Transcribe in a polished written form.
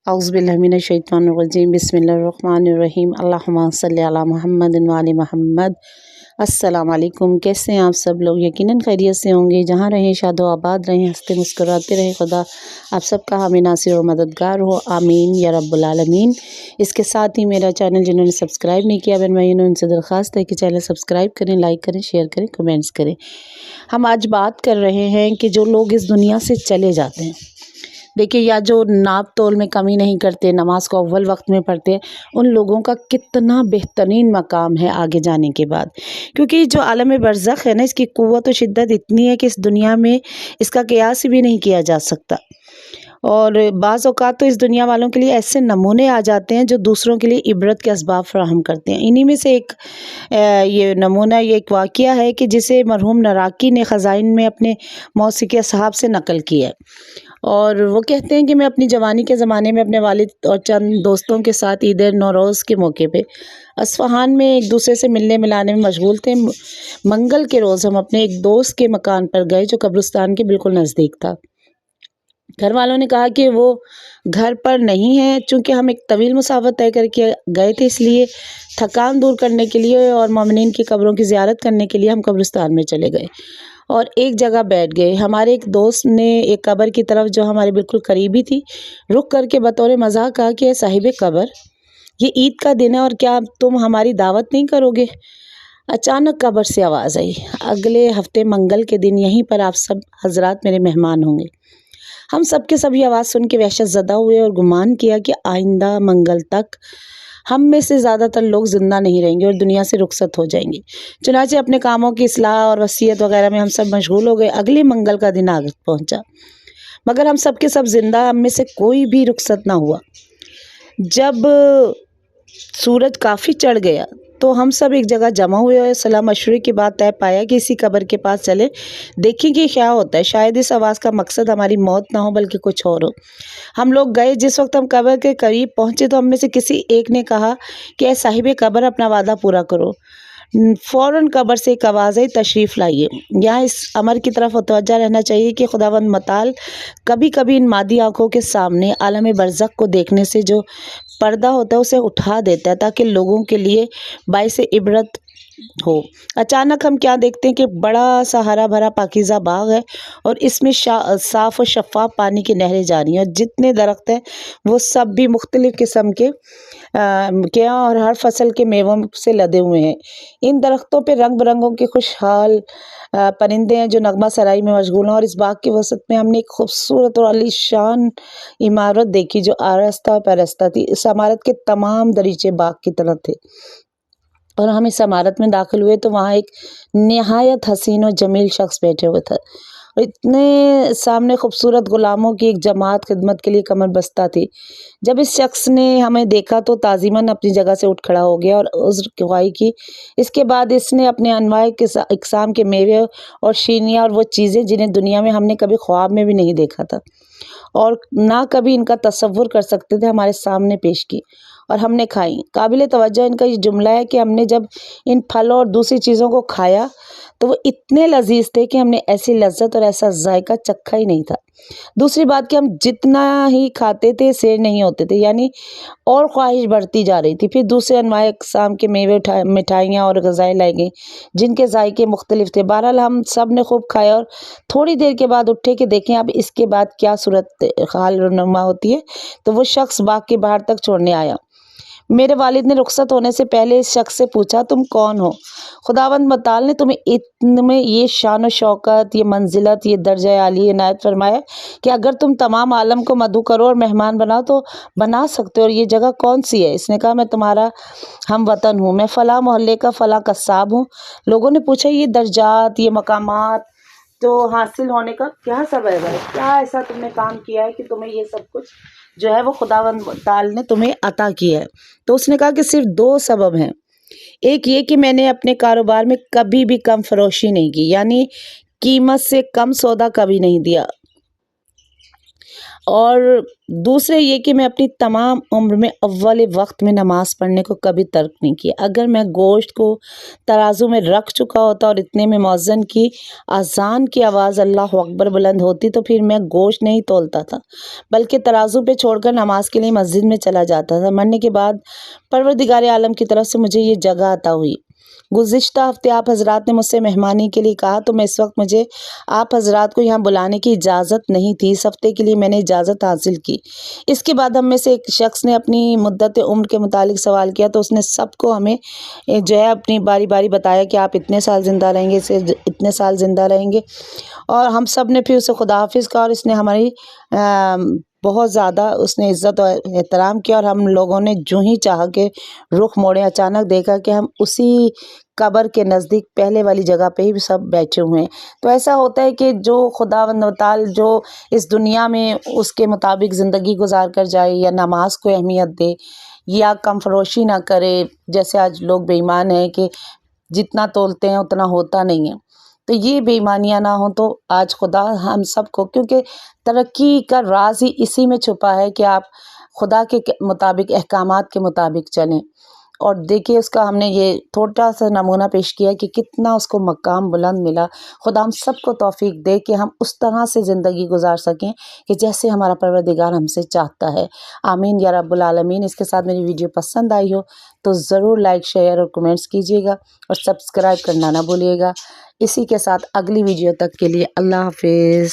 औज़ुबिल्लाहिमिनश्शैतानिर्रजीम बिस्मिल्लाहिर्रहमानिर्रहीम अल्लाहुम्मा सल्ली अला मुहम्मद व आलि मुहम्मद। अस्सलाम वालेकुम। कैसे हैं आप सब लोग? यकीनन खैरियत से होंगे। जहाँ रहें शादो आबाद रहें, हंसते मुस्कुराते रहें। खुदा आप सबका हामी नासिर और मददगार हो, आमीन या रब्बुल आलमीन। इसके साथ ही मेरा चैनल जिन्होंने सब्सक्राइब नहीं किया बहन भाइयों, उनसे दरख्वास्त है कि चैनल सब्सक्राइब करें, लाइक करें, शेयर करें, कमेंट्स करें। हम आज बात कर रहे हैं कि जो लोग इस दुनिया से चले जाते हैं, देखिए, या जो नाप तोल में कमी नहीं करते, नमाज को अव्वल वक्त में पढ़ते हैं, उन लोगों का कितना बेहतरीन मकाम है आगे जाने के बाद। क्योंकि जो आलम बरज़ख है ना, इसकी क़ुव्वत और शिद्दत इतनी है कि इस दुनिया में इसका क़ियास भी नहीं किया जा सकता। और बाज़ औक़ात तो इस दुनिया वालों के लिए ऐसे नमूने आ जाते हैं जो दूसरों के लिए इबरत के असबाब फ़राहम करते हैं। इन्हीं में से एक ये नमूना, ये एक वाक़या है कि जिसे मरहूम नराकी ने ख़ज़ाइन में अपने मौसीक़ी असहाब से नक़ल किया है। और वो कहते हैं कि मैं अपनी जवानी के ज़माने में अपने वालिद और चंद दोस्तों के साथ ईद नौरोज़ के मौके पे अस्फ़हान में एक दूसरे से मिलने मिलाने में मशगूल थे। मंगल के रोज़ हम अपने एक दोस्त के मकान पर गए जो कब्रिस्तान के बिल्कुल नज़दीक था। घर वालों ने कहा कि वो घर पर नहीं है। चूँकि हम एक तवील मुसाफ़ा तय करके गए थे, इसलिए थकान दूर करने के लिए और मोमिनीन की कब्रों की ज़ियारत करने के लिए हम कब्रिस्तान में चले गए और एक जगह बैठ गए। हमारे एक दोस्त ने एक कब्र की तरफ, जो हमारे बिल्कुल करीबी थी, रुक करके बतौर मज़ाक कहा कि साहिब कब्र, ये ईद का दिन है और क्या तुम हमारी दावत नहीं करोगे? अचानक कब्र से आवाज़ आई, अगले हफ्ते मंगल के दिन यहीं पर आप सब हजरात मेरे मेहमान होंगे। हम सब के सभी आवाज़ सुन के वहशत ज़दा हुए और गुमान किया कि आइंदा मंगल तक हम में से ज़्यादातर लोग ज़िंदा नहीं रहेंगे और दुनिया से रुखसत हो जाएंगे। चुनांचे अपने कामों की इस्लाह और वसीयत वगैरह में हम सब मशगूल हो गए। अगले मंगल का दिन आ पहुँचा, मगर हम सब के सब ज़िंदा, हम में से कोई भी रुखसत ना हुआ। जब सूरज काफ़ी चढ़ गया तो हम सब एक जगह जमा हुए और सलाह मशवरे के बाद तय पाया कि इसी कब्र के पास चले, देखें कि क्या होता है। शायद इस आवाज़ का मकसद हमारी मौत ना हो बल्कि कुछ और हो। हम लोग गए। जिस वक्त हम कब्र के करीब पहुँचे तो हम में से किसी एक ने कहा कि ऐ साहिब कब्र, अपना वादा पूरा करो। फ़ौरन कब्र से एक आवाज़ आई, तशरीफ़ लाइए। यहाँ इस अमर की तरफ मुतवज्जा रहना चाहिए कि खुदावंद मताल कभी कभी इन मादी आँखों के सामने आलम बरज़ख को देखने से जो पर्दा होता है उसे उठा देता है, ताकि लोगों के लिए बाइसे इबरत हो। अचानक हम क्या देखते हैं कि बड़ा सा हरा भरा पाकीज़ा बाग है और इसमें साफ़ और शफ़ाफ पानी की नहरें जा रही हैं और जितने दरख्त हैं वो सब भी मुख्तलिफ़ किस्म के और हर फसल के मेवों से लदे हुए हैं। इन दरख्तों पे रंग बिरंगों के खुशहाल परिंदे हैं जो नगमा सराई में मशगूल हैं। और इस बाग के वसत में हमने एक खूबसूरत और आलीशान इमारत देखी जो आरस्ता पैरस्ता थी। इस इमारत के तमाम दरीचे बाग की तरह थे और हम इस इमारत में दाखिल हुए तो वहाँ एक नहायत हसीन और जमील शख्स बैठे हुए था और इतने सामने खूबसूरत गुलामों की एक जमात खिदमत के लिए कमर बस्ता थी। जब इस शख्स ने हमें देखा तो ताज़ीमन अपनी जगह से उठ खड़ा हो गया और उज़्र ख्वाही की। इसके बाद इसने अपने अनवाए के इक़साम के मेवे और शीनियाँ और वो चीज़ें जिन्हें दुनिया में हमने कभी ख्वाब में भी नहीं देखा था और ना कभी इनका तसव्वुर कर सकते थे, हमारे सामने पेश की और हमने खाई। काबिल तवज्जो इनका ये जुमला है कि हमने जब इन फलों और दूसरी चीज़ों को खाया तो वो इतने लजीज थे कि हमने ऐसी लज्जत और ऐसा जायका चखा ही नहीं था। दूसरी बात कि हम जितना ही खाते थे सेर नहीं होते थे, यानी और ख्वाहिश बढ़ती जा रही थी। फिर दूसरे अनवाए अक़साम के मेवे, मिठाइयाँ और ग़िज़ाएँ लाई गई जिनके जायके मुख्तलिफ थे। बहरहाल हम सब ने खूब खाया और थोड़ी देर के बाद उठे कि देखें अब इसके बाद क्या सूरत हाल रुनुमा होती है। तो वो शख्स बाग के बाहर तक छोड़ने आया। मेरे वालिद ने रुखसत होने से पहले इस शख्स से पूछा, तुम कौन हो? खुदावंद मताल ने तुम्हें इतने ये शान व शौकत, ये मंजिलत, ये दर्जा आली इनायत फरमाया कि अगर तुम तमाम आलम को मदू करो और मेहमान बनाओ तो बना सकते हो। और ये जगह कौन सी है? इसने कहा, मैं तुम्हारा हम वतन हूँ, मैं फ़लाँ मोहल्ले का फ़लाँ कस्साब हूँ। लोगों ने पूछा, ये दर्जात, ये मकामात तो हासिल होने का क्या सबब है? क्या ऐसा तुमने काम किया है कि तुम्हें ये सब कुछ जो है वो खुदावंद ताल ने तुम्हें अता किया है? तो उसने कहा कि सिर्फ दो सबब हैं। एक ये कि मैंने अपने कारोबार में कभी भी कम फरोशी नहीं की, यानी कीमत से कम सौदा कभी नहीं दिया। اور دوسرے یہ کہ میں اپنی تمام عمر میں اول وقت میں نماز پڑھنے کو کبھی ترک نہیں کیا۔ اگر میں گوشت کو ترازو میں رکھ چکا ہوتا اور اتنے میں مؤذن کی اذان کی آواز اللہ اکبر بلند ہوتی تو پھر میں گوشت نہیں تولتا تھا، بلکہ ترازو پہ چھوڑ کر نماز کے لیے مسجد میں چلا جاتا تھا۔ مرنے کے بعد پروردگار عالم کی طرف سے مجھے یہ جگہ عطا ہوئی۔ گزشتہ ہفتے آپ حضرات نے مجھ سے مہمانی کے لیے کہا تو میں اس وقت مجھے آپ حضرات کو یہاں بلانے کی اجازت نہیں تھی۔ اس ہفتے کے لیے میں نے اجازت حاصل کی۔ اس کے بعد ہم میں سے ایک شخص نے اپنی مدت عمر کے متعلق سوال کیا تو اس نے سب کو ہمیں جو ہے اپنی باری باری بتایا کہ آپ اتنے سال زندہ رہیں گے، اتنے سال زندہ رہیں گے، اور ہم سب نے پھر اسے خدا حافظ کہا، اور اس نے ہماری بہت زیادہ اس نے عزت و احترام کیا، اور ہم لوگوں نے جو ہی چاہا کہ رخ موڑے اچانک دیکھا کہ ہم اسی قبر کے نزدیک پہلے والی جگہ پہ ہی سب بیٹھے ہوئے ہیں۔ تو ایسا ہوتا ہے کہ جو خداوند تعالی جو اس دنیا میں اس کے مطابق زندگی گزار کر جائے، یا نماز کو اہمیت دے، یا کم فروشی نہ کرے، جیسے آج لوگ بے ایمان ہیں کہ جتنا تولتے ہیں اتنا ہوتا نہیں ہے، تو یہ بے ایمانیاں نہ ہوں تو آج خدا ہم سب کو، کیونکہ ترقی کا راز ہی اسی میں چھپا ہے کہ آپ خدا کے مطابق، احکامات کے مطابق چلیں۔ اور دیکھیے اس کا ہم نے یہ تھوڑا سا نمونہ پیش کیا کہ کتنا اس کو مقام بلند ملا۔ خدا ہم سب کو توفیق دے کہ ہم اس طرح سے زندگی گزار سکیں کہ جیسے ہمارا پروردگار ہم سے چاہتا ہے۔ آمین یا رب العالمین۔ اس کے ساتھ میری ویڈیو پسند آئی ہو تو ضرور لائک، شیئر اور کمنٹس کیجیے گا، اور سبسکرائب کرنا نہ بھولیے گا۔ اسی کے ساتھ اگلی ویڈیو تک کے لیے اللہ حافظ۔